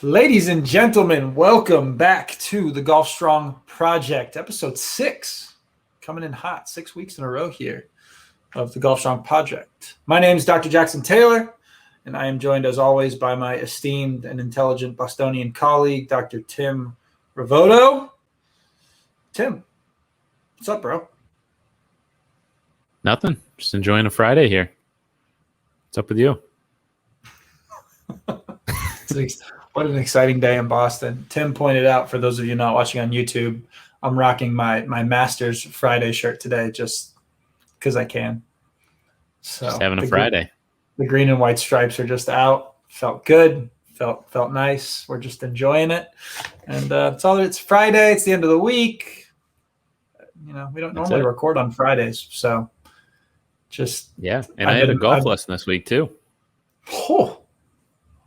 Ladies and gentlemen, welcome back to the Golf Strong Project, episode 6. Coming in hot, 6 weeks in a row here of the Golf Strong Project. My name is Dr. Jackson Taylor, and I am joined as always by my esteemed and intelligent Bostonian colleague, Dr. Tim Ravoto. Tim, what's up, bro? Nothing. Just enjoying a Friday here. What's up with you? What an exciting day in Boston. Tim pointed out, for those of you not watching on YouTube, I'm rocking my Masters Friday shirt today just because I can. So just having a Friday. The green and white stripes are just out. Felt good. Felt nice. We're just enjoying it. And it's Friday. It's the end of the week. You know, we don't normally record on Fridays. So just. Yeah. And I had a golf lesson this week too.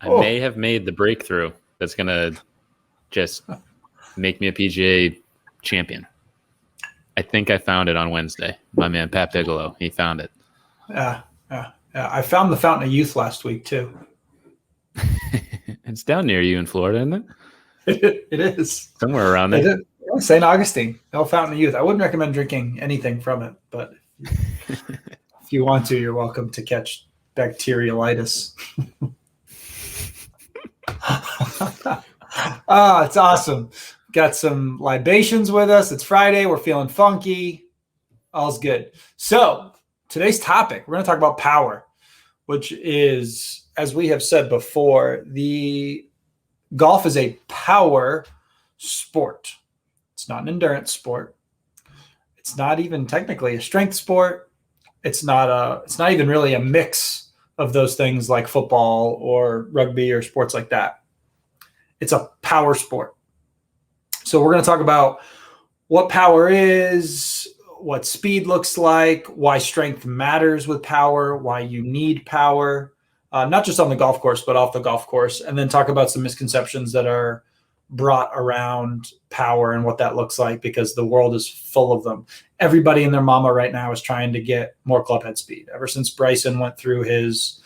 I may have made the breakthrough that's going to just make me a PGA champion. I think I found it on Wednesday. My man, Pat Bigelow, he found it. Yeah. I found the Fountain of Youth last week, too. It's down near you in Florida, isn't it? It is. Somewhere around there. St. Augustine, no Fountain of Youth. I wouldn't recommend drinking anything from it, but if you want to, you're welcome to catch bacteriolitis. It's awesome. Got some libations with us. It's Friday. We're feeling funky. All's good. So today's topic, we're going to talk about power, which is, as we have said before, the golf is a power sport. It's not an endurance sport. It's not even technically a strength sport. It's not even really a mix of those things like football or rugby or sports like that. It's a power sport. So we're going to talk about what power is, what speed looks like, why strength matters with power, why you need power, not just on the golf course, but off the golf course, and then talk about some misconceptions that are brought around power and what that looks like, because the world is full of them. Everybody and their mama right now is trying to get more club head speed. Ever since Bryson went through his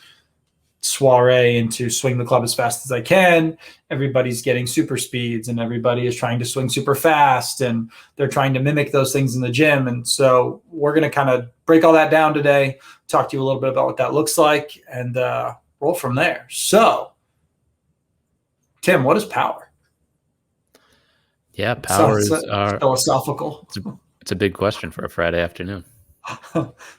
soiree into swing the club as fast as I can, everybody's getting super speeds and everybody is trying to swing super fast and they're trying to mimic those things in the gym. And so we're going to kind of break all that down today, talk to you a little bit about what that looks like, and roll from there. So, Tim, what is power? Yeah, power is philosophical. It's a big question for a Friday afternoon.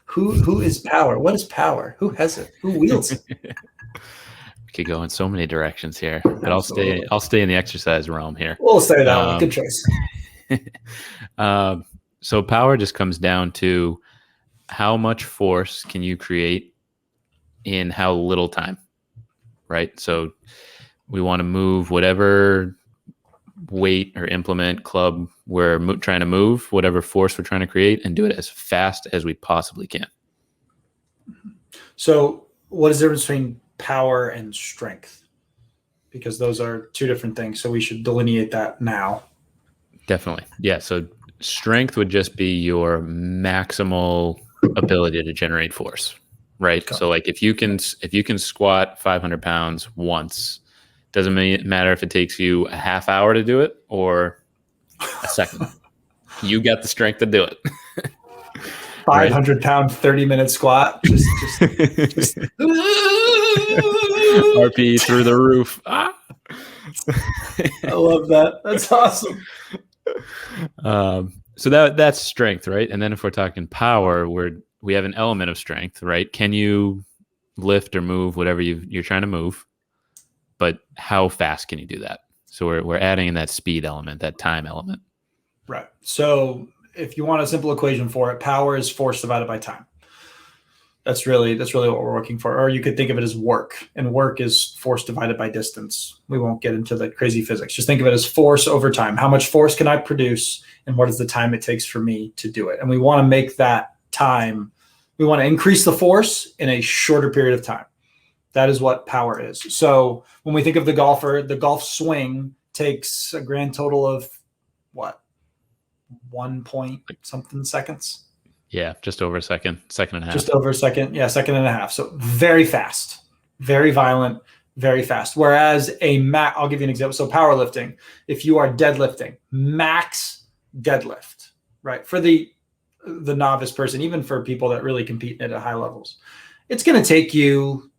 Who is power? What is power? Who has it? Who wields it? We could go in so many directions here, but I'll stay in the exercise realm here. We'll say that one. Good choice. So power just comes down to how much force can you create in how little time, right? So we want to move whatever weight or implement, club we're trying to move, whatever force we're trying to create, and do it as fast as we possibly can. So what is the difference between power and strength? Because those are two different things. So we should delineate that now. Definitely. Yeah. So strength would just be your maximal ability to generate force, right? Okay. So like if you can squat 500 pounds once, doesn't matter if it takes you a half hour to do it or a second. You got the strength to do it. 500-pound, 30-minute squat. Just RP through the roof. I love that. That's awesome. So that's strength, right? And then if we're talking power, we have an element of strength, right? Can you lift or move whatever you're trying to move? But how fast can you do that? So we're adding in that speed element, that time element. Right. So if you want a simple equation for it, power is force divided by time. That's really what we're looking for. Or you could think of it as work, and work is force divided by distance. We won't get into the crazy physics. Just think of it as force over time. How much force can I produce, and what is the time it takes for me to do it? And we want to make that time. We want to increase the force in a shorter period of time. That is what power is. So when we think of the golfer, the golf swing takes a grand total of what? 1 point something seconds. Yeah, just over a second and a half. Just over a second. Yeah, second and a half. So very fast, very violent, very fast. Whereas I'll give you an example. So powerlifting, if you are deadlifting, max deadlift, right? For the novice person, even for people that really compete at high levels, it's going to take you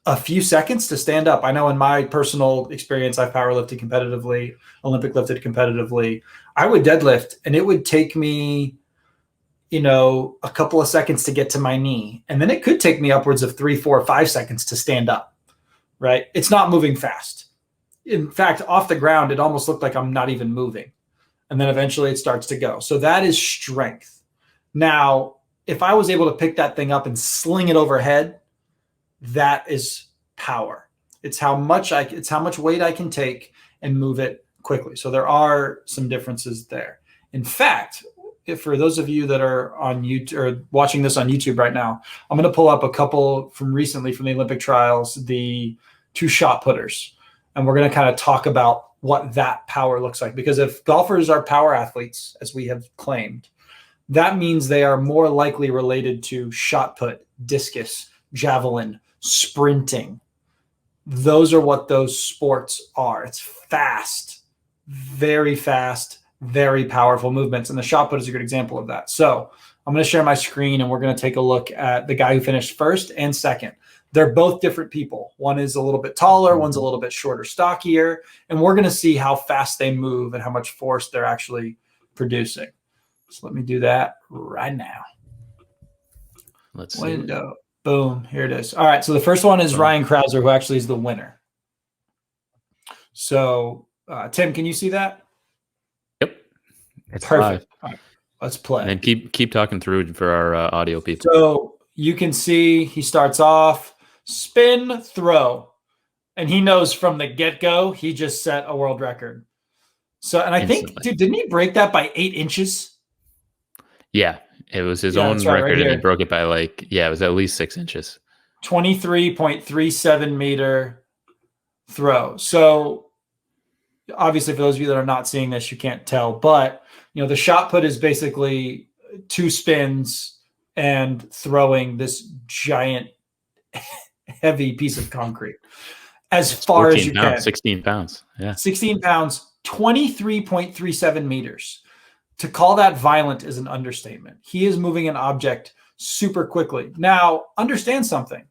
a few seconds to stand up. I know in my personal experience, I've powerlifted competitively, Olympic lifted competitively. I would deadlift and it would take me, a couple of seconds to get to my knee. And then it could take me upwards of 3, 4, 5 seconds to stand up, right? It's not moving fast. In fact, off the ground, it almost looked like I'm not even moving. And then eventually it starts to go. So that is strength. Now, if I was able to pick that thing up and sling it overhead, that is power. It's how much weight I can take and move it quickly. So there are some differences there. In fact, if for those of you that are on YouTube or watching this on YouTube right now, I'm going to pull up a couple from recently from the Olympic trials, the 2 shot putters. And we're going to kind of talk about what that power looks like. Because if golfers are power athletes, as we have claimed, that means they are more likely related to shot put, discus, javelin, sprinting. Those are what those sports are. It's fast, very powerful movements. And the shot put is a good example of that. So I'm going to share my screen and we're going to take a look at the guy who finished first and second. They're both different people. One is a little bit taller, one's a little bit shorter, stockier, and we're going to see how fast they move and how much force they're actually producing. So let me do that right now. Let's see. Window. Boom. Here it is. All right. So the first one is Ryan Krauser, who actually is the winner. So, Tim, can you see that? Yep. It's perfect. All right. Let's play. And keep talking through for our audio people. So you can see he starts off, spin, throw. And he knows from the get-go, he just set a world record. So, and I think, dude, didn't he break that by 8 inches? Yeah. It was his own record, and he broke it by it was at least 6 inches. 23.37 meter throw. So obviously for those of you that are not seeing this, you can't tell, but the shot put is basically 2 spins and throwing this giant heavy piece of concrete as far as you can. 16 pounds. Yeah. 16 pounds, 23.37 meters. To call that violent is an understatement. He is moving an object super quickly. Now, understand something.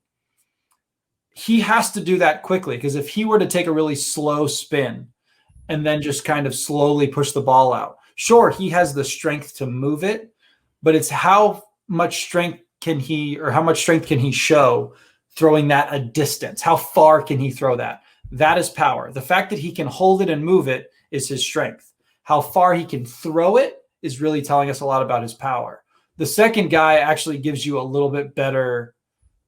He has to do that quickly because if he were to take a really slow spin and then just kind of slowly push the ball out, sure, he has the strength to move it, but it's how much strength can he show throwing that a distance? How far can he throw that? That is power. The fact that he can hold it and move it is his strength. How far he can throw it is really telling us a lot about his power. The second guy actually gives you a little bit better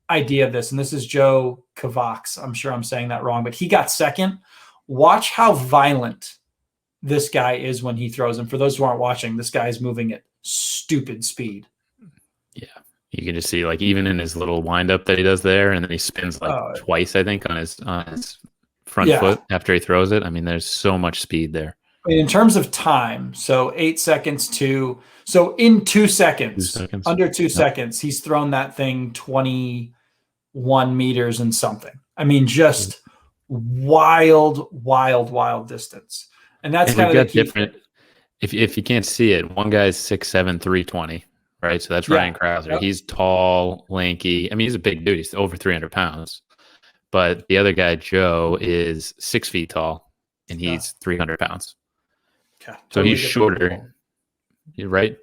idea of this, and this is Joe Kovacs. I'm sure I'm saying that wrong, but he got second. Watch how violent this guy is when he throws. And for those who aren't watching, this guy is moving at stupid speed. Yeah. You can just see even in his little windup that he does there, and then he spins twice, I think, on his front foot after he throws it. I mean, there's so much speed there. In terms of time, so 8 seconds so in 2 seconds, under 2 seconds, he's thrown that thing 21 meters and something. I mean, just wild distance. And that's kind of different. If you can't see it, one guy's 6'7", 320, right? So that's Ryan Krauser. Yep. He's tall, lanky. I mean, he's a big dude. He's over 300 pounds. But the other guy, Joe, is 6 feet tall, and he's 300 pounds. Okay. So he's shorter, right?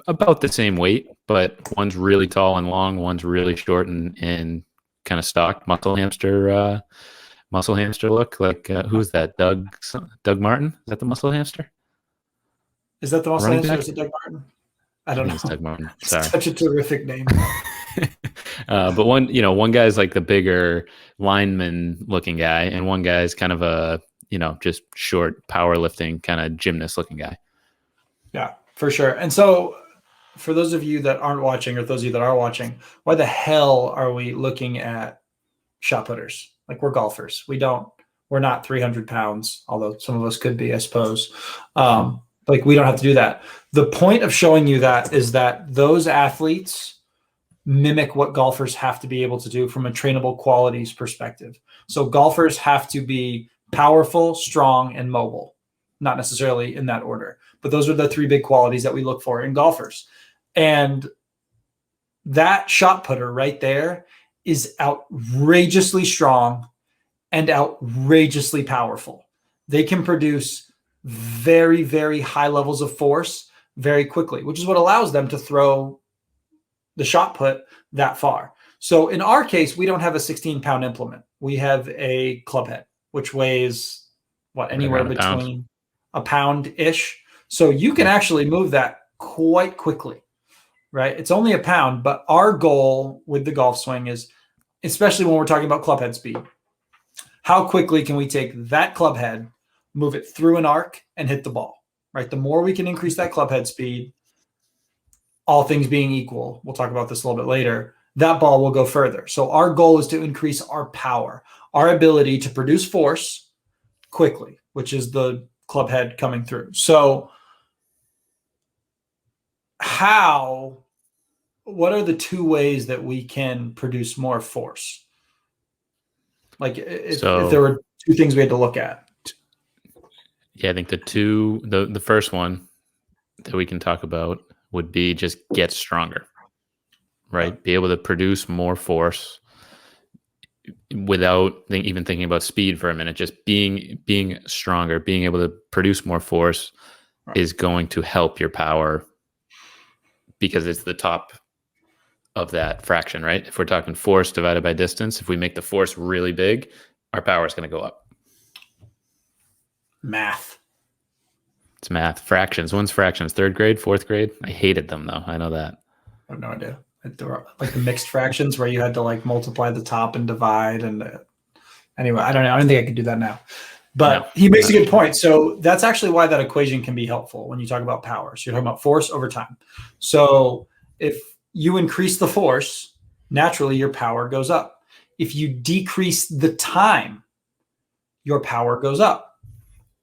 About the same weight, but one's really tall and long, one's really short and kind of stock muscle hamster look. Who's that? Doug Martin? Is that the muscle hamster? Is that the muscle hamster? Or is it Doug Martin? I don't know. It's Doug Martin. Sorry. Such a terrific name. But one guy's like the bigger lineman looking guy, and one guy's kind of a just short powerlifting kind of gymnast looking guy. Yeah, for sure. And so for those of you that aren't watching, or those of you that are watching, why the hell are we looking at shot putters? We're golfers. We're not 300 pounds, although some of us could be, I suppose. We don't have to do that. The point of showing you that is that those athletes mimic what golfers have to be able to do from a trainable qualities perspective. So golfers have to be powerful, strong, and mobile. Not necessarily in that order, but those are the three big qualities that we look for in golfers. And that shot putter right there is outrageously strong and outrageously powerful. They can produce very, very high levels of force very quickly, which is what allows them to throw the shot put that far. So in our case, we don't have a 16-pound implement. We have a club head, which weighs anywhere between a pound-ish. So you can actually move that quite quickly, right? It's only a pound, but our goal with the golf swing is, especially when we're talking about club head speed, how quickly can we take that club head, move it through an arc, and hit the ball, right? The more we can increase that club head speed, all things being equal, we'll talk about this a little bit later, that ball will go further. So our goal is to increase our power, our ability to produce force quickly, which is the club head coming through. So what are the two ways that we can produce more force? Like if there were two things we had to look at. Yeah, I think the first one that we can talk about would be just get stronger, right? Be able to produce more force without even thinking about speed for a minute. Just being stronger, being able to produce more force is going to help your power because it's the top of that fraction, right? If we're talking force divided by distance, if we make the force really big, our power is going to go up. Math. It's math. Fractions. When's fractions? Third grade? Fourth grade? I hated them though. I know that. I have no idea. Like the mixed fractions where you had to like multiply the top and divide. And anyway, I don't know. I don't think I could do that now. But he makes a good point. So that's actually why that equation can be helpful when you talk about power. So you're talking about force over time. So if you increase the force, naturally your power goes up. If you decrease the time, your power goes up,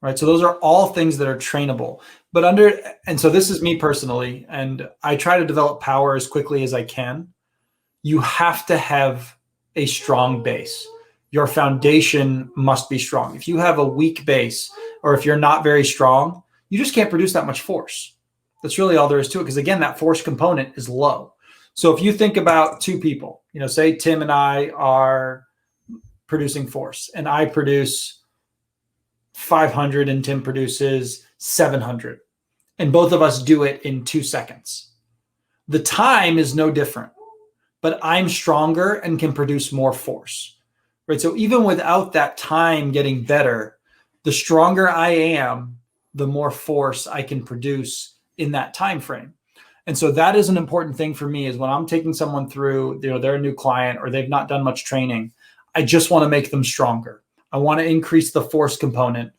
right? So those are all things that are trainable. And so this is me personally, and I try to develop power as quickly as I can. You have to have a strong base. Your foundation must be strong. If you have a weak base, or if you're not very strong, you just can't produce that much force. That's really all there is to it. Because again, that force component is low. So if you think about two people, say Tim and I are producing force, and I produce 500 and Tim produces 700, and both of us do it in 2 seconds. The time is no different, but I'm stronger and can produce more force, right? So even without that time getting better, the stronger I am, the more force I can produce in that time frame. And so that is an important thing for me, is when I'm taking someone through, they're a new client or they've not done much training, I just want to make them stronger. I want to increase the force component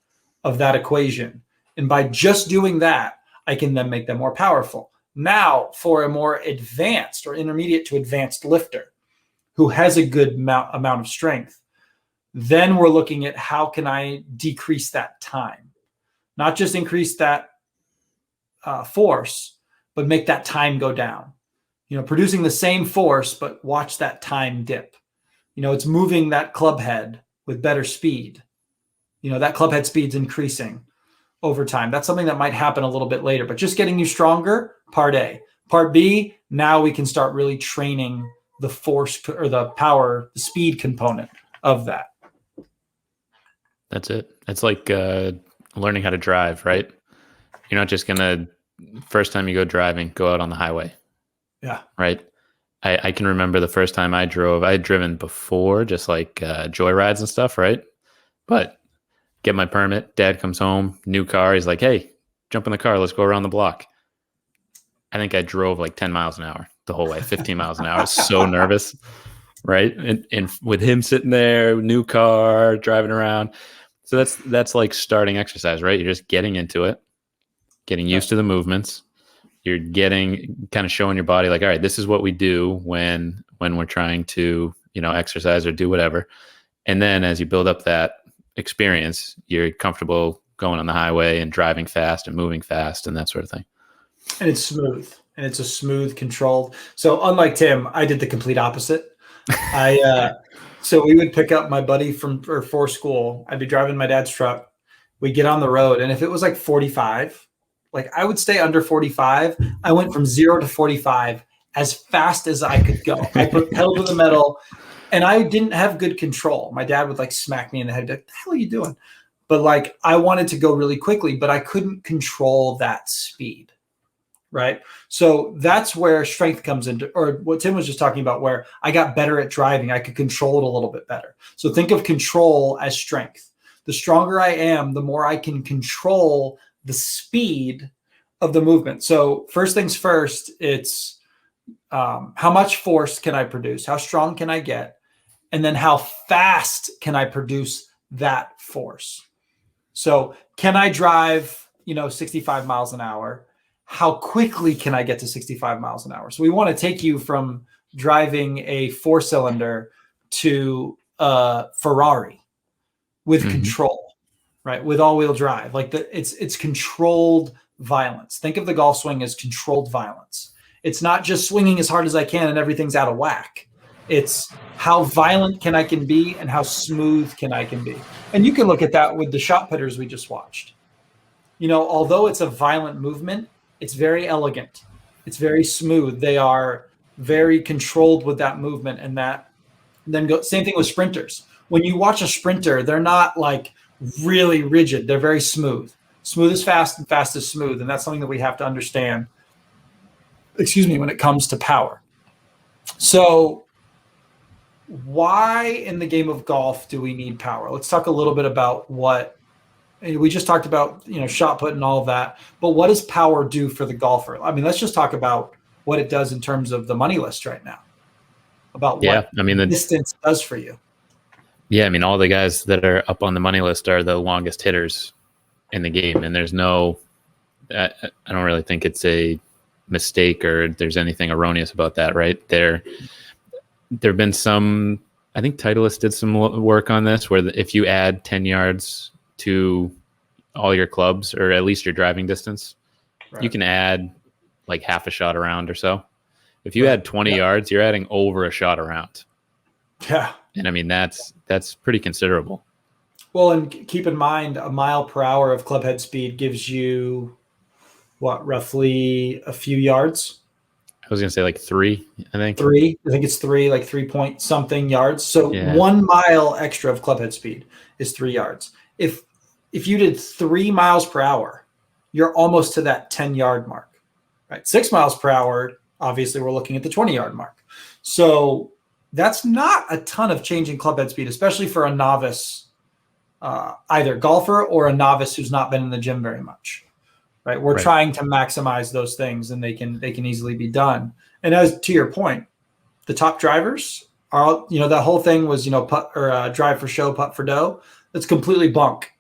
of that equation. And by just doing that, I can then make them more powerful. Now, for a more advanced or intermediate to advanced lifter who has a good amount of strength, then we're looking at how can I decrease that time, not just increase that force, but make that time go down. Producing the same force, but watch that time dip. It's moving that club head with better speed. That club head speed's increasing over time. That's something that might happen a little bit later, but just getting you stronger, part A. Part B, now we can start really training the force or the power, the speed component of that. That's it. It's like learning how to drive, right? You're not just going to, first time you go driving, go out on the highway. Yeah. Right? I can remember the first time I drove. I had driven before, just like joyrides and stuff, right? But get my permit. Dad comes home, new car. He's like, hey, jump in the car. Let's go around the block. I think I drove like 10 miles an hour the whole way, 15 miles an hour. I was so nervous, right? And with him sitting there, new car, driving around. So that's like starting exercise, right? You're just getting into it, getting used to the movements. You're kind of showing your body like, all right, this is what we do when we're trying to, exercise or do whatever. And then as you build up that experience, you're comfortable going on the highway and driving fast and moving fast and that sort of thing. And it's smooth, and it's controlled. So unlike Tim, I did the complete opposite. I So we would pick up my buddy for school. I'd be driving my dad's truck. We'd get on the road, and if it was like 45, like I would stay under 45. I went from 0 to 45 as fast as I could go. I put pedal to the metal, and I didn't have good control. My dad would like smack me in the head, like, "What the hell are you doing?" But like I wanted to go really quickly, but I couldn't control that speed. Right. So that's where strength comes into, or what Tim was just talking about, where I got better at driving. I could control it a little bit better. So think of control as strength. The stronger I am, the more I can control the speed of the movement. So first things first, it's how much force can I produce? How strong can I get? And then how fast can I produce that force? So can I drive, 65 miles an hour? How quickly can I get to 65 miles an hour? So we want to take you from driving a 4-cylinder to a Ferrari with control, right? With all-wheel drive. Like it's controlled violence. Think of the golf swing as controlled violence. It's not just swinging as hard as I can and everything's out of whack. It's how violent can I be and how smooth can I be. And you can look at that with the shot putters we just watched. Although it's a violent movement, it's very elegant. It's very smooth. They are very controlled with that movement, and that then same thing with sprinters. When you watch a sprinter, they're not like really rigid. They're very smooth. Smooth is fast and fast is smooth. And that's something that we have to understand, when it comes to power. So why in the game of golf do we need power? Let's talk a little bit about we just talked about, shot put and all of that, but what does power do for the golfer? I mean, let's just talk about what it does in terms of the money list right now, about what the distance does for you. Yeah. I mean, all the guys that are up on the money list are the longest hitters in the game. And there's I don't really think it's a mistake or there's anything erroneous about that, right? There've been some, I think Titleist did some work on this, where if you add 10 yards to all your clubs, or at least your driving distance, right, you can add like half a shot around or so. If you add 20 yards, you're adding over a shot around. Yeah. And I mean, that's pretty considerable. Well, and keep in mind, a mile per hour of club head speed gives you roughly a few yards? I was going to say like 3, I think. 3. I think it's 3, like 3 point something yards. So 1 mile extra of club head speed is 3 yards. If you did 3 miles per hour, you're almost to that 10-yard mark, right? 6 miles per hour, obviously we're looking at the 20-yard mark. So that's not a ton of change in club head speed, especially for a novice, either golfer or a novice who's not been in the gym very much, right? We're trying to maximize those things, and they can easily be done. And as to your point, the top drivers are, that whole thing was, putt or drive for show, putt for dough. That's completely bunk,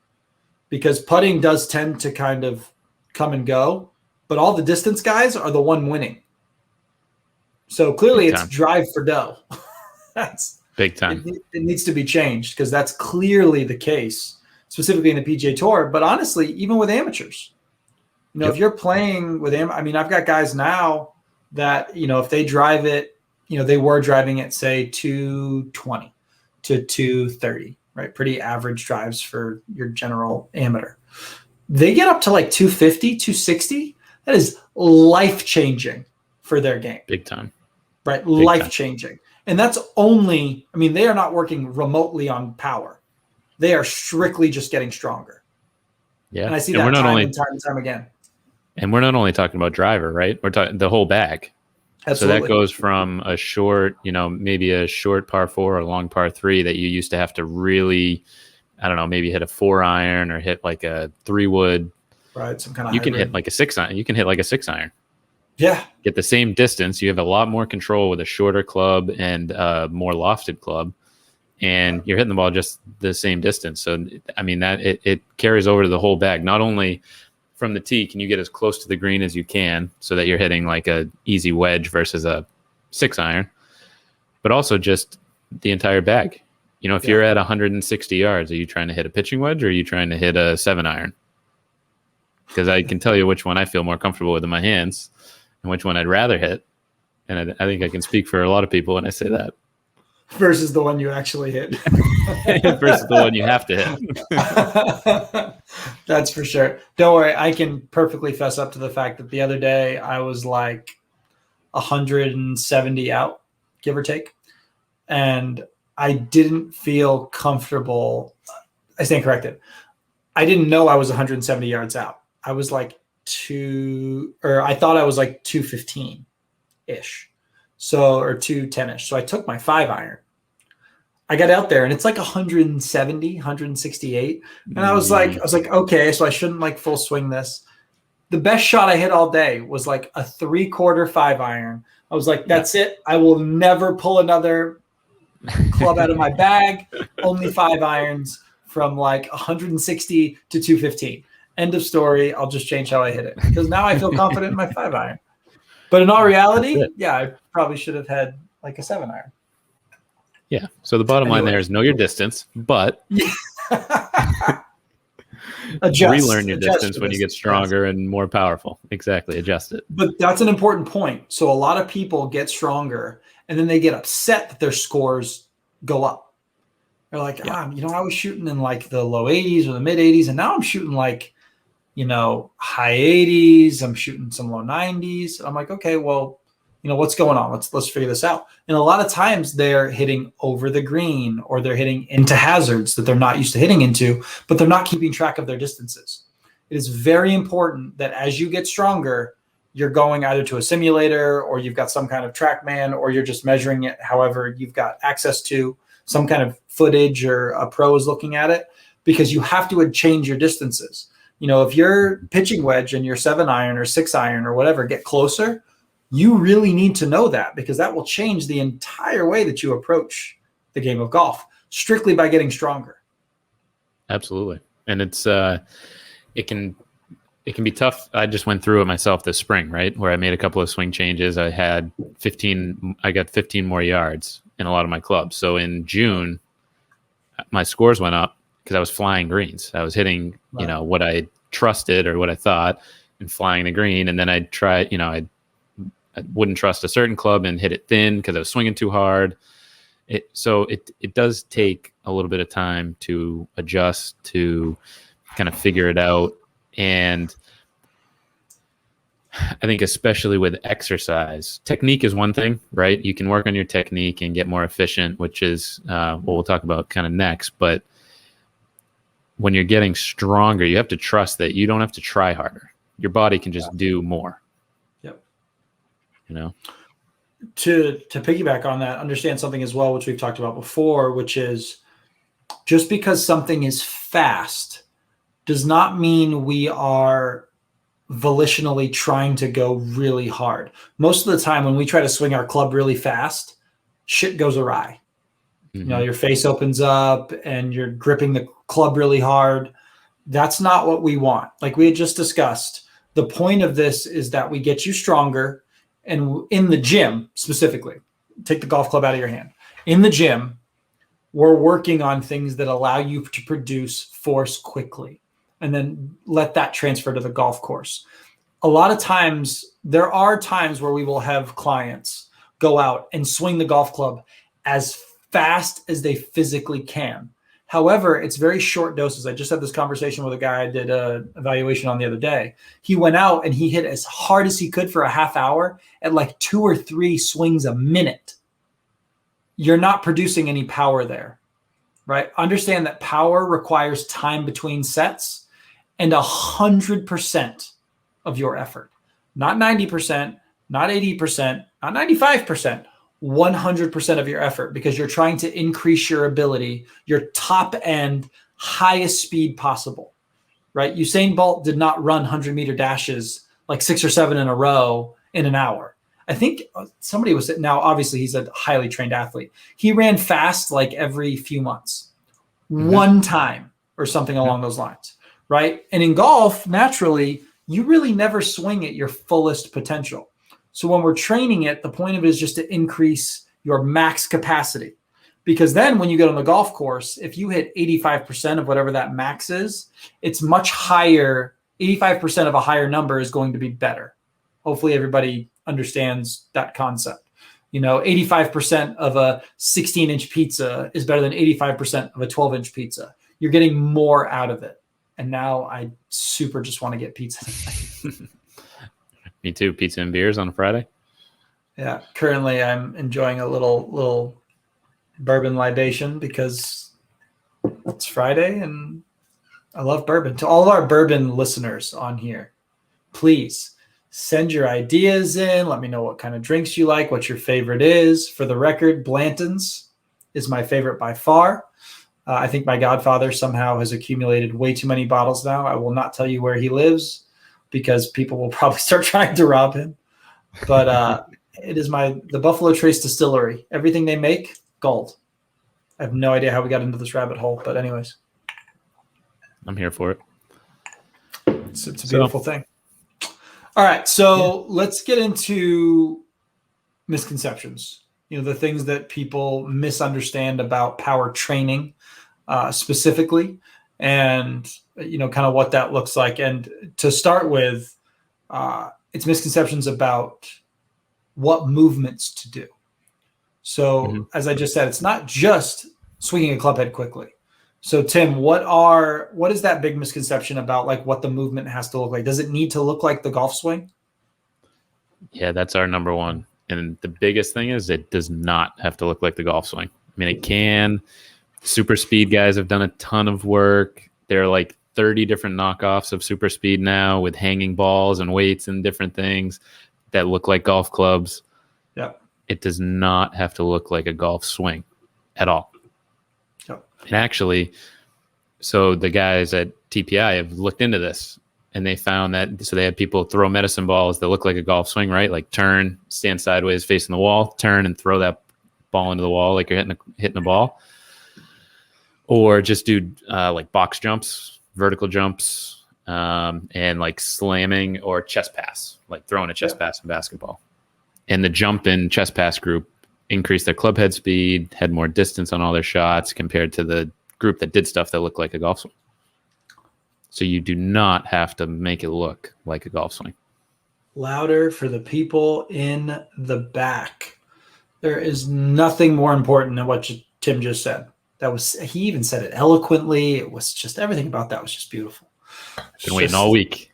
because putting does tend to kind of come and go, but all the distance guys are the one winning. So clearly it's drive for dough. That's big time. It needs to be changed, because that's clearly the case, specifically in the PGA Tour, but honestly, even with amateurs. If you're playing with I've got guys now that, if they drive it, they were driving it, say 220 to 230, right? Pretty average drives for your general amateur. They get up to like 250, 260. That is life-changing for their game. Big time. Right? Life-changing. And that's only, they are not working remotely on power. They are strictly just getting stronger. Yeah. And I see that time and time again. And we're not only talking about driver, right? We're talking the whole bag. Absolutely. So that goes from a short, maybe a short par 4 or a long par 3 that you used to have to really, I don't know, maybe hit a 4-iron or hit like a 3-wood. Right, some kind of You can hit like a 6-iron. You can hit like a 6-iron. Yeah. Get the same distance. You have a lot more control with a shorter club and a more lofted club. And you're hitting the ball just the same distance. So, it carries over to the whole bag. Not only from the tee can you get as close to the green as you can so that you're hitting like a easy wedge versus a 6-iron, but also just the entire bag. If you're at 160 yards, are you trying to hit a pitching wedge or are you trying to hit a 7-iron? Because I can tell you which one I feel more comfortable with in my hands and which one I'd rather hit. And I think I can speak for a lot of people when I say that. versus the one you actually hit. versus the one you have to hit. That's for sure. Don't worry. I can perfectly fess up to the fact that the other day I was like 170 out, give or take. And I didn't feel comfortable. I stand corrected. I didn't know I was 170 yards out. I was like I thought I was like 215-ish. So, or 210-ish. So I took my 5-iron. I got out there and it's like 170, 168. And I was like, okay, so I shouldn't like full swing this. The best shot I hit all day was like a 3/4 5-iron. I was like, that's it. I will never pull another club out of my bag. Only 5 irons from like 160 to 215. End of story. I'll just change how I hit it because now I feel confident in my 5-iron. But in all reality, yeah, I probably should have had like a 7-iron. Yeah. So the bottom line there is know your distance, but relearn your distance when you get stronger and more powerful. Exactly. Adjust it. But that's an important point. So a lot of people get stronger and then they get upset that their scores go up. They're like, I was shooting in like the low 80s or the mid 80s, and now I'm shooting like, high 80s. I'm shooting some low 90s. I'm like, okay, well, what's going on? Let's figure this out. And a lot of times they're hitting over the green or they're hitting into hazards that they're not used to hitting into, but they're not keeping track of their distances. It is very important that as you get stronger, you're going either to a simulator or you've got some kind of TrackMan or you're just measuring it however you've got access to some kind of footage or a pro is looking at it, because you have to change your distances. If your pitching wedge and your 7-iron or 6-iron or whatever get closer, you really need to know that because that will change the entire way that you approach the game of golf strictly by getting stronger. Absolutely. And it's, it can be tough. I just went through it myself this spring, right? Where I made a couple of swing changes. I got 15 more yards in a lot of my clubs. So in June, my scores went up because I was flying greens. I was hitting, what I trusted or what I thought and flying the green. And then I'd try, I wouldn't trust a certain club and hit it thin because I was swinging too hard. So it does take a little bit of time to adjust, to kind of figure it out. And I think especially with exercise, technique is one thing, right? You can work on your technique and get more efficient, which is what we'll talk about kind of next. But when you're getting stronger, you have to trust that you don't have to try harder. Your body can just do more. To piggyback on that, understand something as well, which we've talked about before, which is just because something is fast does not mean we are volitionally trying to go really hard. Most of the time when we try to swing our club really fast, shit goes awry. Mm-hmm. Your face opens up and you're gripping the club really hard. That's not what we want. Like we had just discussed, the point of this is that we get you stronger. And in the gym specifically, take the golf club out of your hand. In the gym, we're working on things that allow you to produce force quickly and then let that transfer to the golf course. A lot of times, there are times where we will have clients go out and swing the golf club as fast as they physically can. However, it's very short doses. I just had this conversation with a guy I did an evaluation on the other day. He went out and he hit as hard as he could for a half hour at like 2 or 3 swings a minute. You're not producing any power there, right? Understand that power requires time between sets and 100% of your effort. Not 90%, not 80%, not 95%. 100% of your effort, because you're trying to increase your ability, your top end, highest speed possible, right? Usain Bolt did not run 100-meter dashes like 6 or 7 in a row in an hour. I think somebody was, now obviously he's a highly trained athlete. He ran fast like every few months, one time or something along those lines, right? And in golf, naturally, you really never swing at your fullest potential. So when we're training it, the point of it is just to increase your max capacity. Because then when you get on the golf course, if you hit 85% of whatever that max is, it's much higher. 85% of a higher number is going to be better. Hopefully everybody understands that concept. 85% of a 16-inch pizza is better than 85% of a 12-inch pizza. You're getting more out of it. And now I super just want to get pizza. Me too. Pizza and beers on a Friday. Yeah. Currently, I'm enjoying a little bourbon libation because it's Friday and I love bourbon. To all of our bourbon listeners on here, please send your ideas in. Let me know what kind of drinks you like, what your favorite is. For the record, Blanton's is my favorite by far. I think my godfather somehow has accumulated way too many bottles now. I will not tell you where he lives because people will probably start trying to rob him. But it is the Buffalo Trace Distillery. Everything they make, gold. I have no idea how we got into this rabbit hole, but anyways. I'm here for it. It's a beautiful thing. All right, so let's get into misconceptions. The things that people misunderstand about power training specifically, and kind of what that looks like. And to start with, it's misconceptions about what movements to do. So as I just said, it's not just swinging a club head quickly. So Tim, what is that big misconception about like what the movement has to look like? Does it need to look like the golf swing? Yeah, that's our number one. And the biggest thing is it does not have to look like the golf swing. I mean, it can. Super speed guys have done a ton of work. There are like 30 different knockoffs of super speed now with hanging balls and weights and different things that look like golf clubs. Yeah. It does not have to look like a golf swing at all. Yep. And actually, so the guys at TPI have looked into this and they found that, so they had people throw medicine balls that look like a golf swing, right? Like turn, stand sideways facing the wall, turn and throw that ball into the wall like you're hitting a ball. Or just do like box jumps, vertical jumps, and like slamming or chest pass, like throwing a chest pass in basketball. And the jump in chest pass group increased their club head speed, had more distance on all their shots compared to the group that did stuff that looked like a golf swing. So you do not have to make it look like a golf swing. Louder for the people in the back. There is nothing more important than what Tim just said. He even said it eloquently. It was just everything about that was just beautiful. Been waiting all week.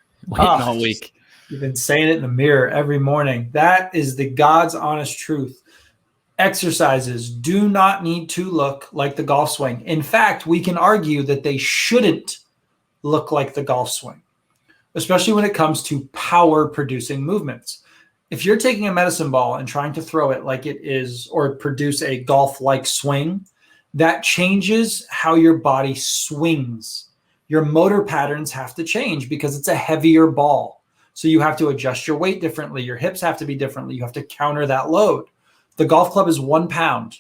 You've been saying it in the mirror every morning. That is the God's honest truth. Exercises do not need to look like the golf swing. In fact, we can argue that they shouldn't look like the golf swing, especially when it comes to power producing movements. If you're taking a medicine ball and trying to throw it like it is or produce a golf-like swing, that changes how your body swings. Your motor patterns have to change because it's a heavier ball. So you have to adjust your weight differently. Your hips have to be differently. You have to counter that load. The golf club is 1 pound.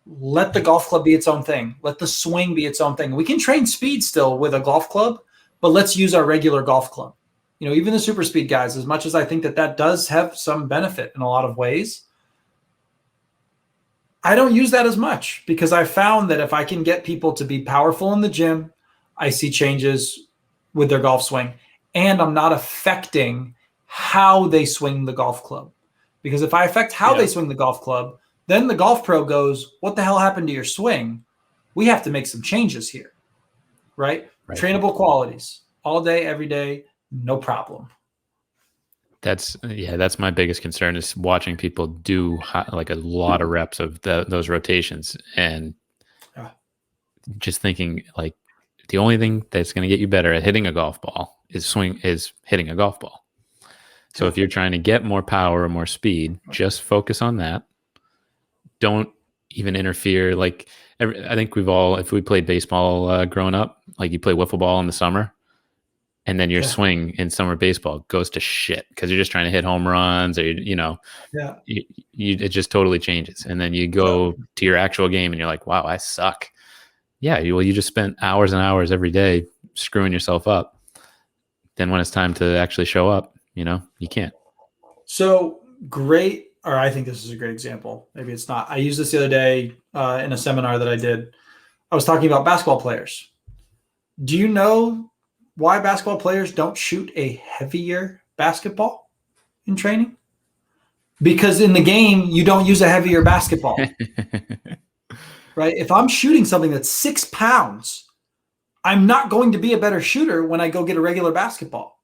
Let the golf club be its own thing. Let the swing be its own thing. We can train speed still with a golf club, but let's use our regular golf club. Even the super speed guys, as much as I think that does have some benefit in a lot of ways, I don't use that as much because I found that if I can get people to be powerful in the gym, I see changes with their golf swing, and I'm not affecting how they swing the golf club. Because if I affect how they swing the golf club, then the golf pro goes, what the hell happened to your swing? We have to make some changes here, right? Trainable qualities all day, every day, no problem. That's my biggest concern is watching people do like a lot of reps of those rotations and just thinking like the only thing that's going to get you better at hitting a golf ball is hitting a golf ball. So if you're trying to get more power or more speed, just focus on that. Don't even interfere. Like I think if we played baseball growing up, like you play wiffle ball in the summer, and then your swing in summer baseball goes to shit because you're just trying to hit home runs, or it just totally changes. And then you go to your actual game, and you're like, "Wow, I suck." Yeah, you just spent hours and hours every day screwing yourself up. Then when it's time to actually show up, you can't. So great, or I think this is a great example. Maybe it's not. I used this the other day in a seminar that I did. I was talking about basketball players. Do you know why basketball players don't shoot a heavier basketball in training? Because in the game, you don't use a heavier basketball, right? If I'm shooting something that's 6 pounds, I'm not going to be a better shooter when I go get a regular basketball.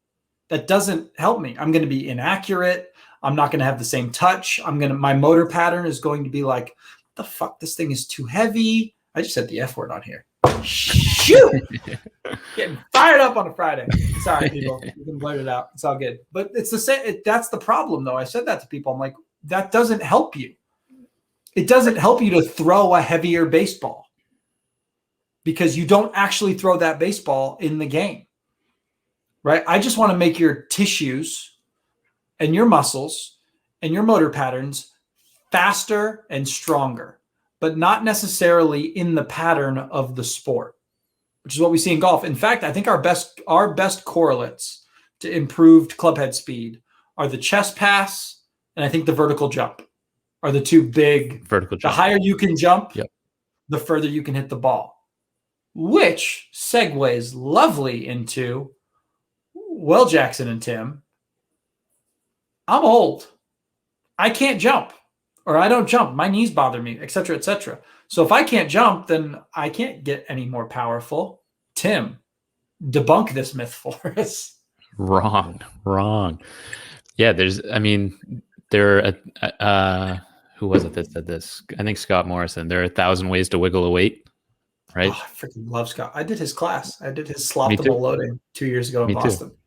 That doesn't help me. I'm going to be inaccurate. I'm not going to have the same touch. My motor pattern is going to be like, what the fuck? This thing is too heavy. I just said the F word on here. Shoot! Getting fired up on a Friday. Sorry, people. You can blurt it out. It's all good. But it's the same. That's the problem, though. I said that to people. I'm like, that doesn't help you. It doesn't help you to throw a heavier baseball because you don't actually throw that baseball in the game, right? I just want to make your tissues and your muscles and your motor patterns faster and stronger, but not necessarily in the pattern of the sport, which is what we see in golf. In fact, I think our best correlates to improved clubhead speed are the chest pass and I think the vertical jump are the two big. Vertical jump. The higher you can jump, yep, the further you can hit the ball, which segues lovely into, well, Jackson and Tim, I'm old. I can't jump, or I don't jump. My knees bother me, et cetera, et cetera. So if I can't jump, then I can't get any more powerful. Tim, debunk this myth for us. Wrong. Yeah, who was it that said this? I think Scott Morrison. There are 1,000 ways to wiggle a weight, right? Oh, I freaking love Scott. I did his class. I did his sloptimal loading 2 years ago in Boston. Too.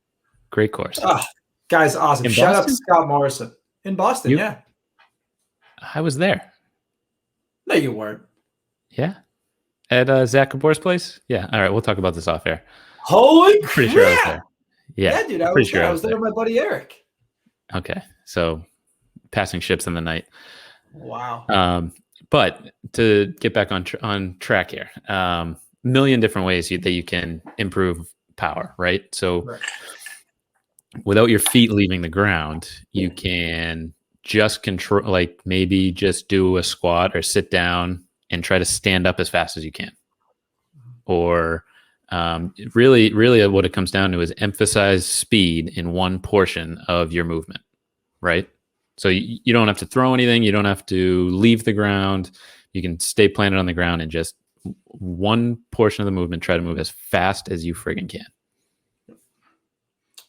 Great course. Oh, guy's awesome. Shout out to Scott Morrison in Boston. Yeah. I was there. No, you weren't. Yeah. At Zach Kapoor's place? Yeah. All right. We'll talk about this off air. Holy crap. Pretty sure I was there. Yeah, dude. I was there with my buddy Eric. Okay. So passing ships in the night. Wow. But to get back on track here, million different ways that you can improve power, right? So without your feet leaving the ground, you can just control, like maybe just do a squat or sit down and try to stand up as fast as you can. Or really what it comes down to is emphasize speed in one portion of your movement, right? So you don't have to throw anything. You don't have to leave the ground. You can stay planted on the ground and just one portion of the movement, try to move as fast as you friggin' can.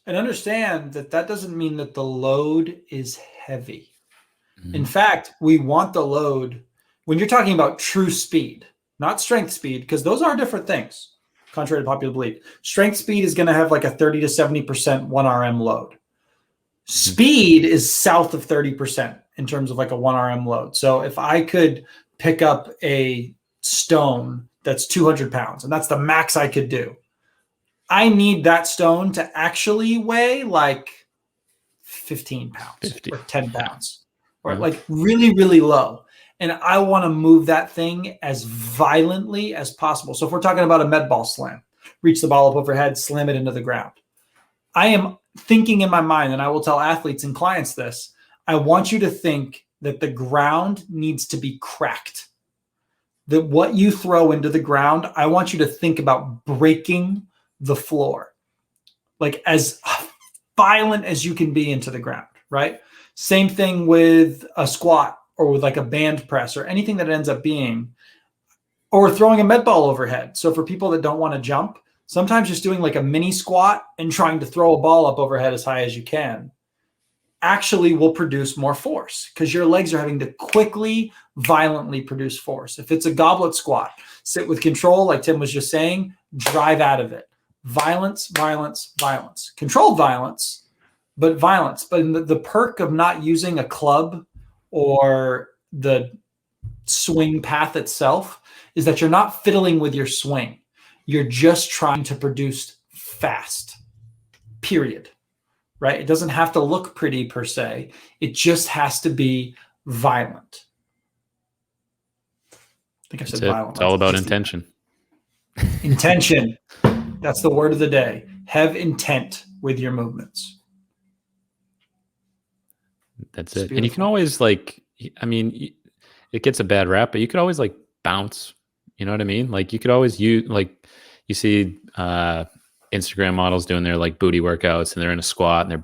And understand that doesn't mean that the load is heavy. Mm-hmm. In fact, we want the load when you're talking about true speed, not strength speed, because those are different things, contrary to popular belief. Strength speed is going to have like a 30 to 70% 1 RM load. Speed is south of 30% in terms of like a 1 RM load. So if I could pick up a stone that's 200 pounds, and that's the max I could do, I need that stone to actually weigh like 15 pounds or 10 pounds or like really, really low. And I want to move that thing as violently as possible. So if we're talking about a med ball slam, reach the ball up overhead, slam it into the ground. I am thinking in my mind, and I will tell athletes and clients this, I want you to think that the ground needs to be cracked. That what you throw into the ground, I want you to think about breaking the floor, like as violent as you can be into the ground, right? Same thing with a squat or with like a band press or anything that it ends up being, or throwing a med ball overhead. So for people that don't want to jump, sometimes just doing like a mini squat and trying to throw a ball up overhead as high as you can actually will produce more force because your legs are having to quickly, violently produce force. If it's a goblet squat, sit with control, like Tim was just saying, drive out of it. Violence, violence, violence. Controlled violence, but violence. But the perk of not using a club or the swing path itself is that you're not fiddling with your swing. You're just trying to produce fast, period, right? It doesn't have to look pretty per se. It just has to be violent. I think I said violent. It's all about intention. Intention. That's the word of the day. Have intent with your movements. That's it. And you can always it gets a bad rap, but you could always bounce. You know what I mean? Like you could always use, you see Instagram models doing their booty workouts and they're in a squat and they're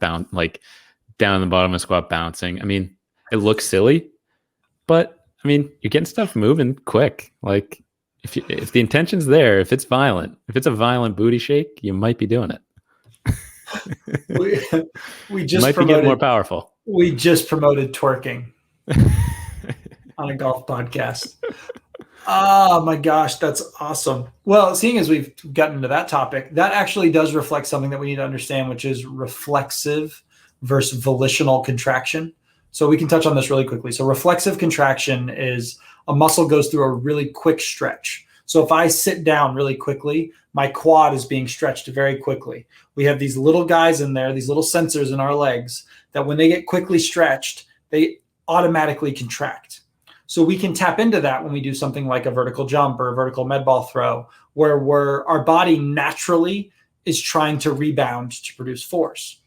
down in the bottom of a squat bouncing. I mean, it looks silly, but I mean, you're getting stuff moving quick. Like if the intention's there, if it's violent, if it's a violent booty shake, you might be doing it. We You just might be getting more powerful. We just promoted twerking on a golf podcast. Oh my gosh, that's awesome. Well, seeing as we've gotten into that topic, that actually does reflect something that we need to understand, which is reflexive versus volitional contraction. So we can touch on this really quickly. So reflexive contraction is a muscle goes through a really quick stretch. So if I sit down really quickly, my quad is being stretched very quickly. We have these little guys in there, these little sensors in our legs that when they get quickly stretched, they automatically contract. So we can tap into that when we do something like a vertical jump or a vertical med ball throw, where our body naturally is trying to rebound to produce force.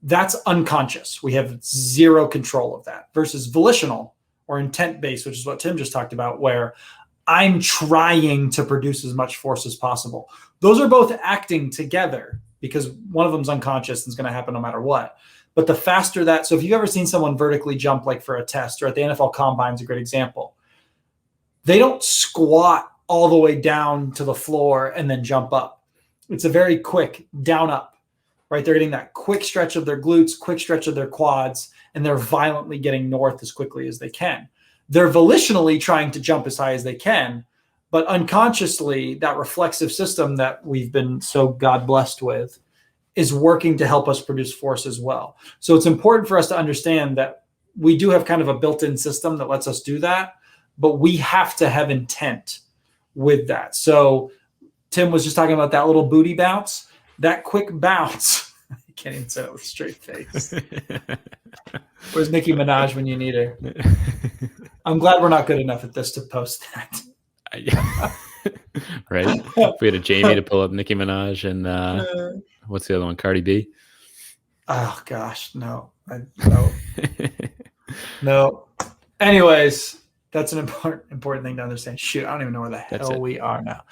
That's unconscious. We have zero control of that versus volitional or intent-based, which is what Tim just talked about, where I'm trying to produce as much force as possible. Those are both acting together because one of them's unconscious and it's going to happen no matter what. But the faster that, so if you've ever seen someone vertically jump like for a test or at the NFL Combine is a great example, they don't squat all the way down to the floor and then jump up. It's a very quick down up, right? They're getting that quick stretch of their glutes, quick stretch of their quads, and they're violently getting north as quickly as they can. They're volitionally trying to jump as high as they can, but unconsciously that reflexive system that we've been so God blessed with is working to help us produce force as well. So it's important for us to understand that we do have kind of a built-in system that lets us do that, but we have to have intent with that. So Tim was just talking about that little booty bounce, that quick bounce. I can't even say it with a straight face. Where's Nicki Minaj when you need her? I'm glad we're not good enough at this to post that. Right? If we had a Jamie to pull up Nicki Minaj and what's the other one? Cardi B? Oh gosh, no. No. Anyways, that's an important thing to understand. Shoot, I don't even know where the hell we are now.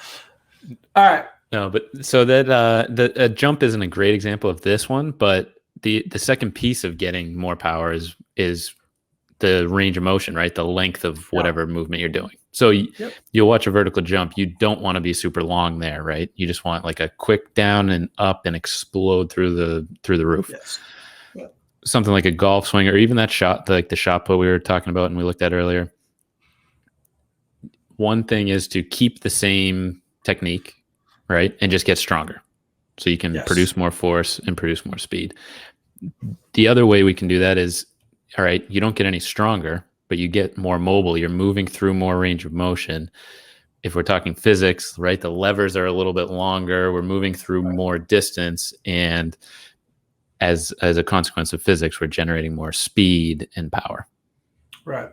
All right. No, but so that the jump isn't a great example of this one, but the second piece of getting more power is the range of motion, right? The length of whatever movement you're doing. So you'll watch a vertical jump. You don't want to be super long there, right? You just want like a quick down and up and explode through the roof. Yes. Yeah. Something like a golf swing or even that shot, like the shot put we were talking about and we looked at earlier. One thing is to keep the same technique, right? And just get stronger. So you can produce more force and produce more speed. The other way we can do that is, all right, you don't get any stronger, but you get more mobile. You're moving through more range of motion. If we're talking physics, right, the levers are a little bit longer. We're moving through more distance. And as a consequence of physics, we're generating more speed and power. Right.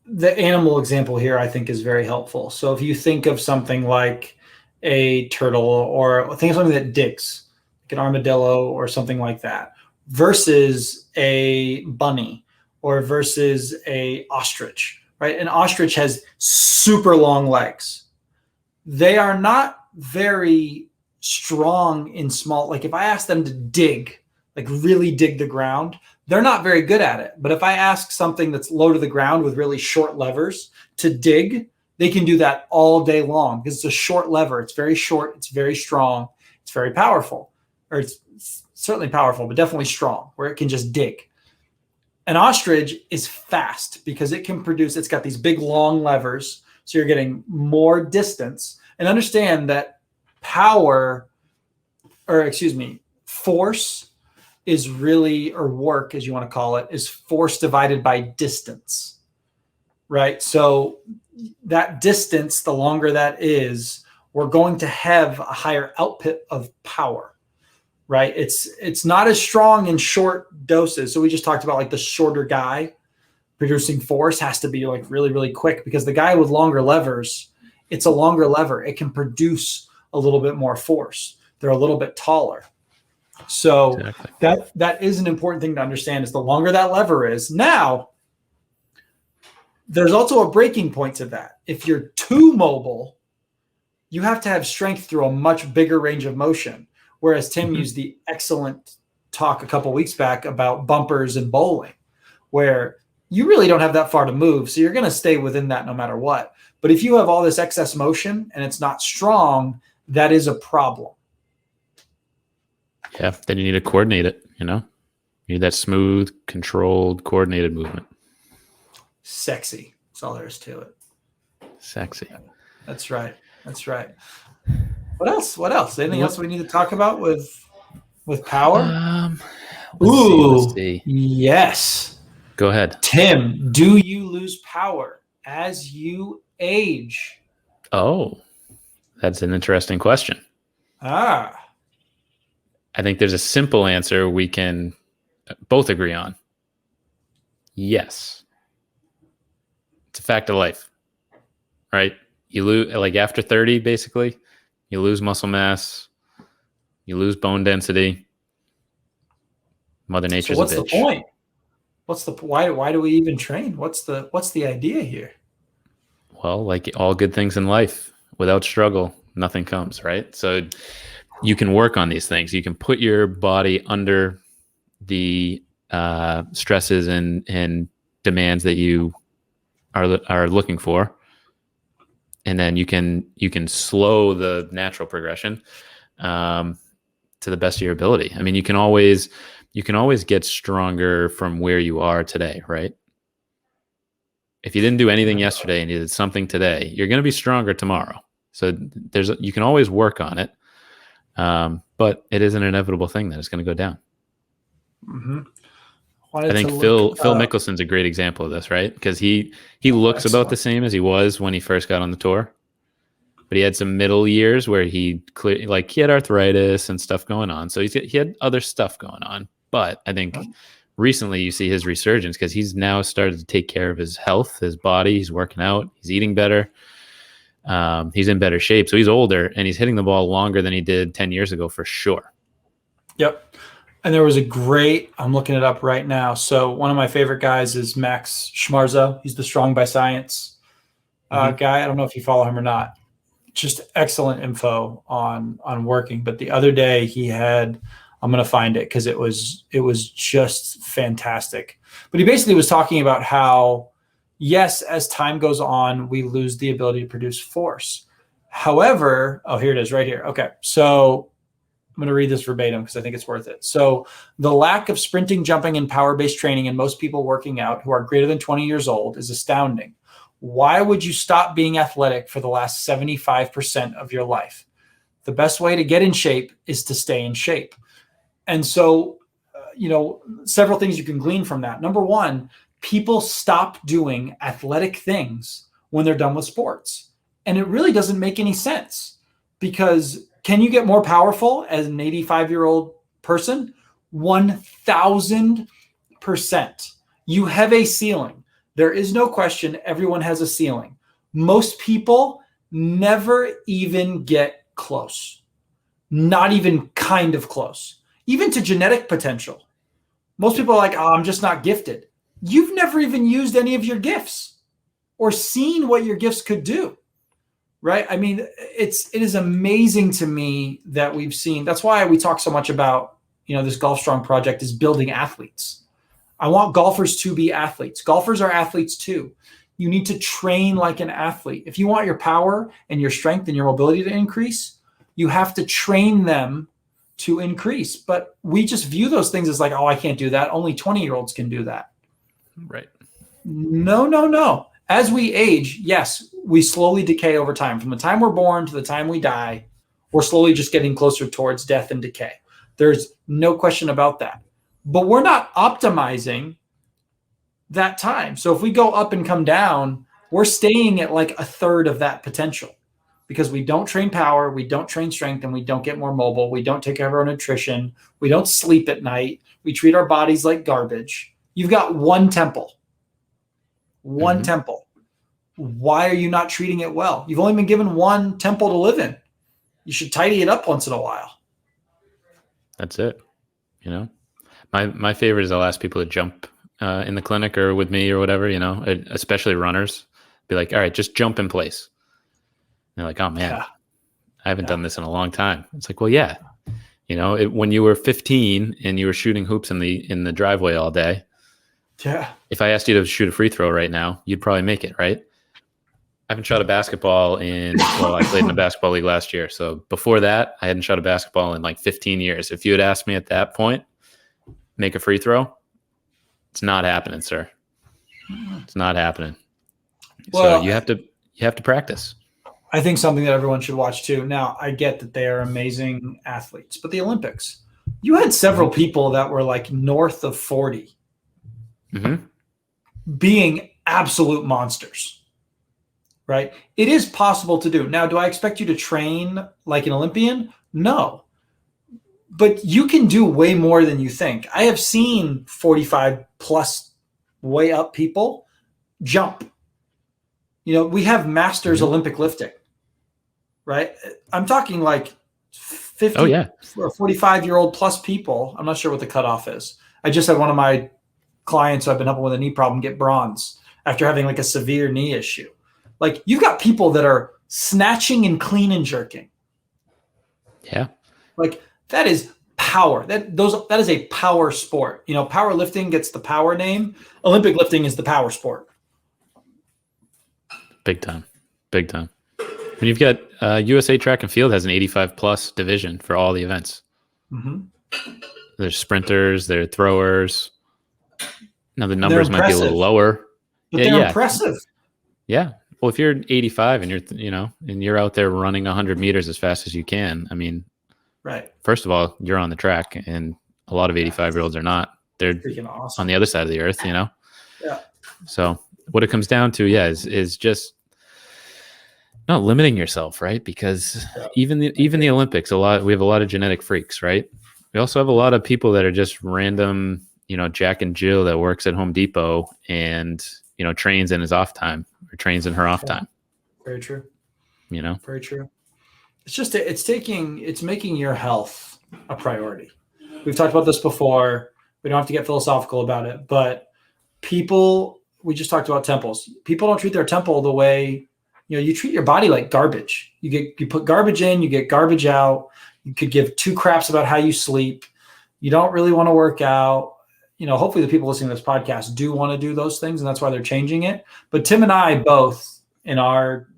The animal example here, I think, is very helpful. So if you think of something like a turtle or think of something that digs, like an armadillo or something like that, versus a bunny or versus a ostrich, right? An ostrich has super long legs. They are not very strong in small, like if I ask them to dig, like really dig the ground, they're not very good at it. But if I ask something that's low to the ground with really short levers to dig, they can do that all day long because it's a short lever. It's very short. It's very strong. It's very powerful, or it's certainly powerful, but definitely strong where it can just dig. An ostrich is fast because it can produce, it's got these big long levers. So you're getting more distance. And understand that force is really, or work as you want to call it, is force divided by distance, right? So that distance, the longer that is, we're going to have a higher output of power, right? It's not as strong in short doses. So we just talked about like the shorter guy producing force has to be like really, really quick because the guy with longer levers, it's a longer lever. It can produce a little bit more force. They're a little bit taller. So that is an important thing to understand is the longer that lever is. Now, there's also a breaking point to that. If you're too mobile, you have to have strength through a much bigger range of motion. Whereas Tim used the excellent talk a couple weeks back about bumpers and bowling, where you really don't have that far to move. So you're going to stay within that no matter what. But if you have all this excess motion and it's not strong, that is a problem. Yeah. Then you need to coordinate it, you know? You need that smooth, controlled, coordinated movement. Sexy. That's all there is to it. Sexy. That's right. That's right. What else? What else? Anything else we need to talk about with power? Let's see. Yes. Go ahead. Tim, do you lose power as you age? Oh, that's an interesting question. Ah. I think there's a simple answer we can both agree on. Yes. It's a fact of life, right? You lose, like after 30, basically, you lose muscle mass, you lose bone density. Mother Nature's so what's a bitch. The point? What's the why do we even train? What's the idea here? Well, like all good things in life, without struggle, nothing comes, right? So you can work on these things. You can put your body under the stresses and demands that you are looking for, and then you can slow the natural progression to the best of your ability. I mean, you can always get stronger from where you are today, right? If you didn't do anything yesterday and you did something today, you're going to be stronger tomorrow. So you can always work on it, but it is an inevitable thing that it's going to go down. Mm-hmm. I think Phil Mickelson's a great example of this, right? Because he looks about the same as he was when he first got on the tour, but he had some middle years where he had arthritis and stuff going on. So he had other stuff going on. But I think recently you see his resurgence because he's now started to take care of his health, his body. He's working out. He's eating better. He's in better shape. So he's older and he's hitting the ball longer than he did 10 years ago for sure. Yep. And there was I'm looking it up right now. So one of my favorite guys is Max Schmarzo. He's the Strong by Science guy. I don't know if you follow him or not. Just excellent info on working. But the other day he had, I'm going to find it because it was just fantastic. But he basically was talking about how, yes, as time goes on, we lose the ability to produce force. However, here it is right here. Okay. So I'm going to read this verbatim because I think it's worth it. So the lack of sprinting, jumping, and power-based training in most people working out who are greater than 20 years old is astounding. Why would you stop being athletic for the last 75% of your life? The best way to get in shape is to stay in shape. And so, several things you can glean from that. Number one, people stop doing athletic things when they're done with sports. And it really doesn't make any sense because can you get more powerful as an 85-year-old person? 1,000%. You have a ceiling. There is no question. Everyone has a ceiling. Most people never even get close. Not even kind of close. Even to genetic potential. Most people are like, I'm just not gifted. You've never even used any of your gifts or seen what your gifts could do. Right? I mean, it is amazing to me that we've seen. That's why we talk so much about, this Golf Strong project is building athletes. I want golfers to be athletes. Golfers are athletes too. You need to train like an athlete. If you want your power and your strength and your mobility to increase, you have to train them to increase. But we just view those things as like, I can't do that. Only 20-year-olds can do that. Right. No. As we age, yes, we slowly decay over time. From the time we're born to the time we die, we're slowly just getting closer towards death and decay. There's no question about that. But we're not optimizing that time. So if we go up and come down, we're staying at like a third of that potential because we don't train power, we don't train strength, and we don't get more mobile. We don't take care of our nutrition. We don't sleep at night. We treat our bodies like garbage. You've got one temple. One temple. Why are you not treating it well? You've only been given one temple to live in. You should tidy it up once in a while. That's it. My favorite is I'll ask people to jump in the clinic or with me or whatever, especially runners. Be like, all right, just jump in place. And they're like, oh man, I haven't done this in a long time. It's like, well, yeah. When you were 15 and you were shooting hoops in the driveway all day, Yeah. If I asked you to shoot a free throw right now, you'd probably make it, right? I haven't shot a basketball I played in a basketball league last year. So before that, I hadn't shot a basketball in like 15 years. If you had asked me at that point, make a free throw, it's not happening, sir. It's not happening. Well, so you have to practice. I think something that everyone should watch too. Now, I get that they are amazing athletes, but the Olympics, you had several people that were like north of 40 being absolute monsters, right? It is possible to do. Now, do I expect you to train like an Olympian? No. But you can do way more than you think. I have seen 45 plus way up people jump. We have masters Olympic lifting, right? I'm talking like 50 or 45-year-old plus people. I'm not sure what the cutoff is. I just had one of my clients who I've been helping with a knee problem get bronze after having like a severe knee issue. Like you've got people that are snatching and clean and jerking. Yeah. Like that is power. That is a power sport. Powerlifting gets the power name. Olympic lifting is the power sport. Big time. When you've got USA Track and Field has an 85 plus division for all the events. There's sprinters, there are throwers. Now the numbers might be a little lower, but they're impressive. Yeah. Well, if you're 85 and you're out there running 100 meters as fast as you can, I mean, right. First of all, you're on the track, and a lot of 85-year-olds are not. They're freaking awesome on the other side of the earth, Yeah. So what it comes down to, is just not limiting yourself, right? Because even the Olympics, we have a lot of genetic freaks, right? We also have a lot of people that are just random, Jack and Jill that works at Home Depot and, trains in his off time or trains in her off time. Very true. Very true. It's just, it's making your health a priority. We've talked about this before. We don't have to get philosophical about it, but we just talked about temples. People don't treat their temple the way, you treat your body like garbage. You put garbage in, you get garbage out. You could give two craps about how you sleep. You don't really want to work out. Hopefully the people listening to this podcast do want to do those things, and that's why they're changing it. But Tim and I both in our,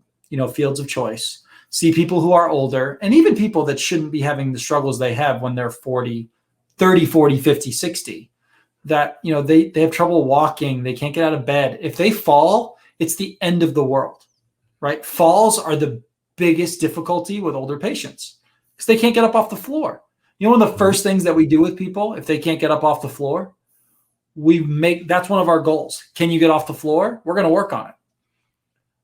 fields of choice see people who are older and even people that shouldn't be having the struggles they have when they're 30, 40, 50, 60, that, they have trouble walking. They can't get out of bed. If they fall, it's the end of the world, right? Falls are the biggest difficulty with older patients because they can't get up off the floor. One of the first things that we do with people, if they can't get up off the floor, that's one of our goals. Can you get off the floor? We're going to work on it.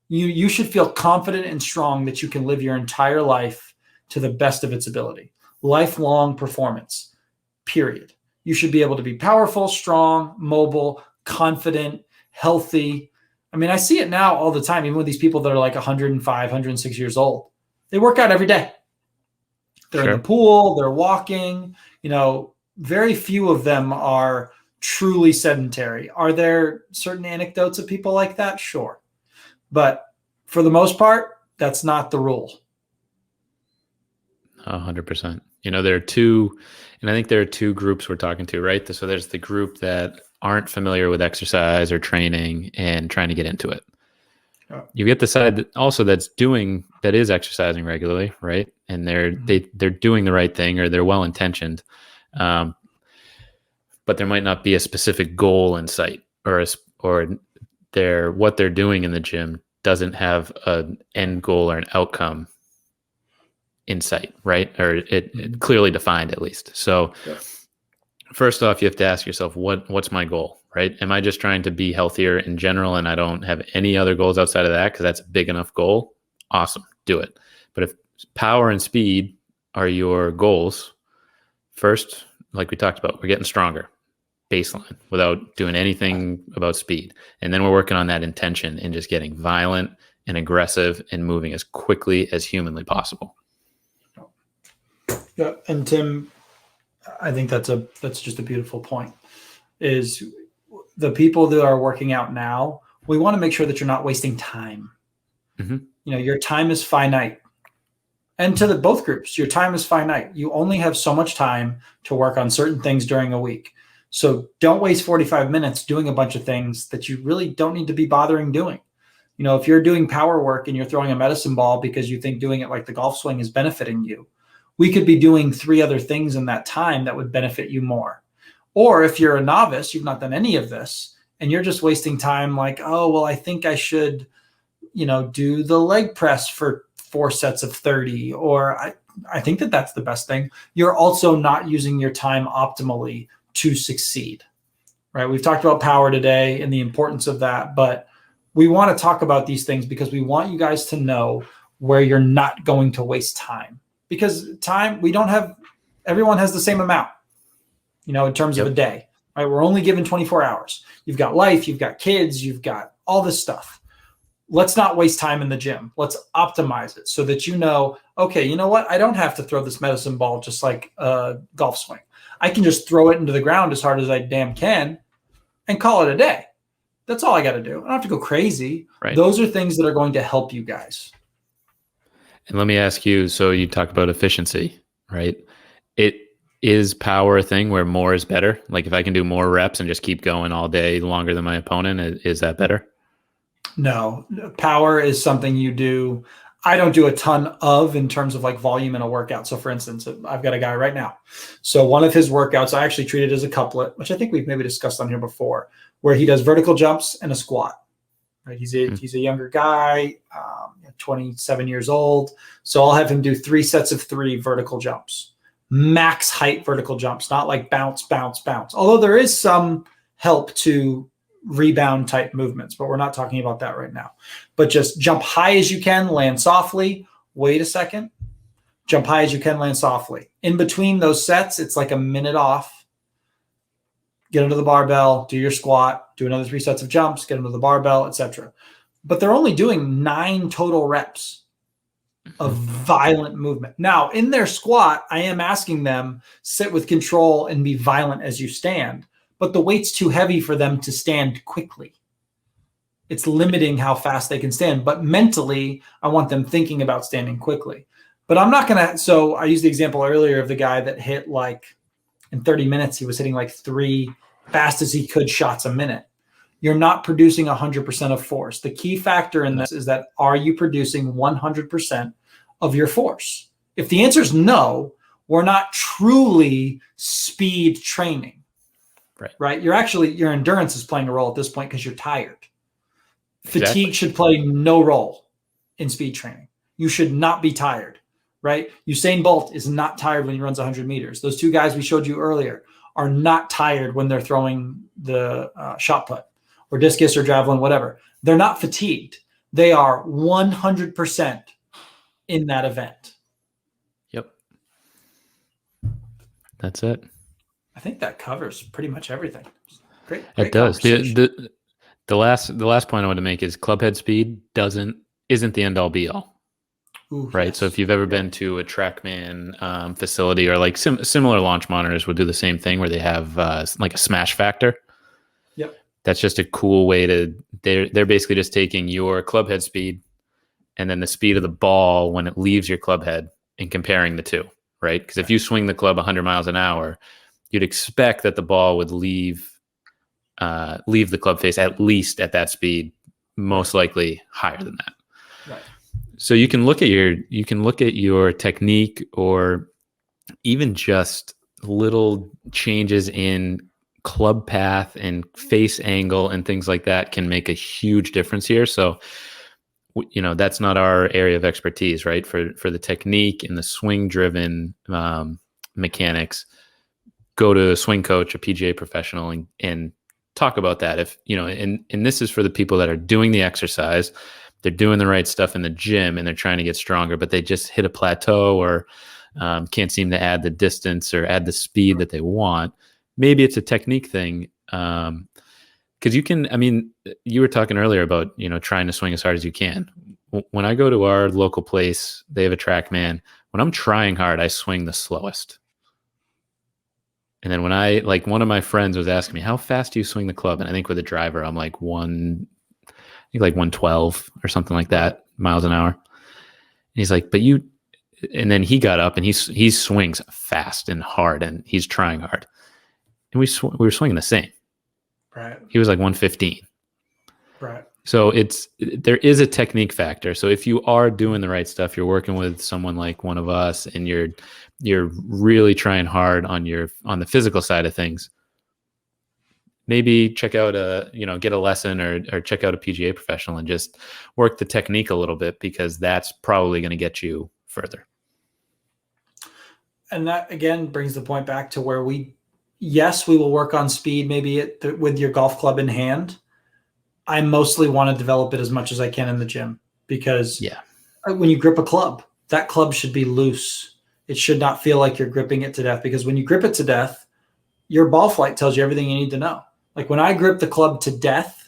You should feel confident and strong that you can live your entire life to the best of its ability. Lifelong performance, period. You should be able to be powerful, strong, mobile, confident, healthy. I mean, I see it now all the time, even with these people that are like 105, 106 years old. They work out every day. They're in the pool, they're walking. Very few of them are truly sedentary. Are there certain anecdotes of people like that? Sure. But for the most part, that's not the rule. 100%. There are two, and I think there are two groups we're talking to, right? So there's the group that aren't familiar with exercise or training and trying to get into it. You get the side that is exercising regularly, right? And they're doing the right thing, or they're well intentioned, but there might not be a specific goal in sight, or what they're doing in the gym doesn't have an end goal or an outcome in sight, right? Or it clearly defined, at least. So first off, you have to ask yourself, what's my goal, right? Am I just trying to be healthier in general and I don't have any other goals outside of that because that's a big enough goal? Awesome, do it. But if power and speed are your goals, first, like we talked about, we're getting stronger, baseline, without doing anything about speed. And then we're working on that intention and just getting violent and aggressive and moving as quickly as humanly possible. Yeah, and Tim, I think that's just a beautiful point. Is the people that are working out now, we want to make sure that you're not wasting time. Your time is finite. And to both groups, your time is finite. You only have so much time to work on certain things during a week. So don't waste 45 minutes doing a bunch of things that you really don't need to be bothering doing. If you're doing power work and you're throwing a medicine ball because you think doing it like the golf swing is benefiting you, we could be doing 3 other things in that time that would benefit you more. Or if you're a novice, you've not done any of this, and you're just wasting time like, oh, well, I think I should, do the leg press for 4 sets of 30, or I think that that's the best thing. You're also not using your time optimally to succeed, right? We've talked about power today and the importance of that, but we want to talk about these things because we want you guys to know where you're not going to waste time. Because time, everyone has the same amount, in terms of a day, right? We're only given 24 hours. You've got life, you've got kids, you've got all this stuff. Let's not waste time in the gym. Let's optimize it so that okay, you know what? I don't have to throw this medicine ball just like a golf swing. I can just throw it into the ground as hard as I damn can and call it a day. That's all I got to do. I don't have to go crazy. Right. Those are things that are going to help you guys. And let me ask you, so you talk about efficiency, right? It is power a thing where more is better? Like if I can do more reps and just keep going all day longer than my opponent, is that better? No, power is something you do. I don't do a ton of in terms of like volume in a workout. So for instance, I've got a guy right now. So one of his workouts, I actually treat it as a couplet, which I think we've maybe discussed on here before, where he does vertical jumps and a squat. Right? He's a younger guy, 27 years old. So I'll have him do 3 sets of 3 vertical jumps, max height vertical jumps, not like bounce, bounce, bounce. Although there is some help to rebound type movements, but we're not talking about that right now. But just jump high as you can, land softly, wait a second, jump high as you can, land softly. In between those sets, it's like a minute off. Get under the barbell, do your squat, do another 3 sets of jumps, get under the barbell, etc. But they're only doing 9 total reps of violent movement. Now, in their squat, I am asking them sit with control and be violent as you stand, but the weight's too heavy for them to stand quickly. It's limiting how fast they can stand, but mentally, I want them thinking about standing quickly. But I'm not going to, so I used the example earlier of the guy that hit like, in 30 minutes, he was hitting like 3 fast as he could shots a minute. You're not producing 100% of force. The key factor in this is that, are you producing 100% of your force? If the answer is no, we're not truly speed training. Right? Your endurance is playing a role at this point because you're tired. Exactly. Fatigue should play no role in speed training. You should not be tired, right? Usain Bolt is not tired when he runs 100 meters. Those 2 guys we showed you earlier are not tired when they're throwing the shot put or discus or javelin, whatever. They're not fatigued. They are 100% in that event. Yep. That's it. I think that covers pretty much everything. Great it does. The last point I want to make is clubhead speed isn't the end all be all. Ooh, right. Yes. So if you've ever been to a TrackMan facility, or like similar launch monitors will do the same thing where they have like a smash factor. Yep. That's just a cool way they're basically just taking your clubhead speed and then the speed of the ball when it leaves your clubhead and comparing the two, right? Because if you swing the club 100 miles an hour, you'd expect that the ball would leave the club face at least at that speed, most likely higher than that. Right. So you can look at your technique, or even just little changes in club path and face angle and things like that can make a huge difference here. So, that's not our area of expertise, right? For the technique and the swing driven mechanics, go to a swing coach, a PGA professional, and talk about that. If, and this is for the people that are doing the exercise, they're doing the right stuff in the gym and they're trying to get stronger, but they just hit a plateau or can't seem to add the distance or add the speed that they want. Maybe it's a technique thing. Because you were talking earlier about, trying to swing as hard as you can. When I go to our local place, they have a TrackMan. When I'm trying hard, I swing the slowest. And then when one of my friends was asking me, how fast do you swing the club? And I think with a driver, I'm like 112 or something like that miles an hour. And he's like, and then he got up and he swings fast and hard and he's trying hard. and we were swinging the same. Right. He was like 115. Right. So there is a technique factor. So if you are doing the right stuff, you're working with someone like one of us, and you're really trying hard on the physical side of things, maybe check out get a lesson or check out a PGA professional and just work the technique a little bit, because that's probably going to get you further. And that again brings the point back to where we will work on speed, maybe with your golf club in hand. I mostly want to develop it as much as I can in the gym, because when you grip a club, that club should be loose. It should not feel like you're gripping it to death, because when you grip it to death, your ball flight tells you everything you need to know. Like when I grip the club to death,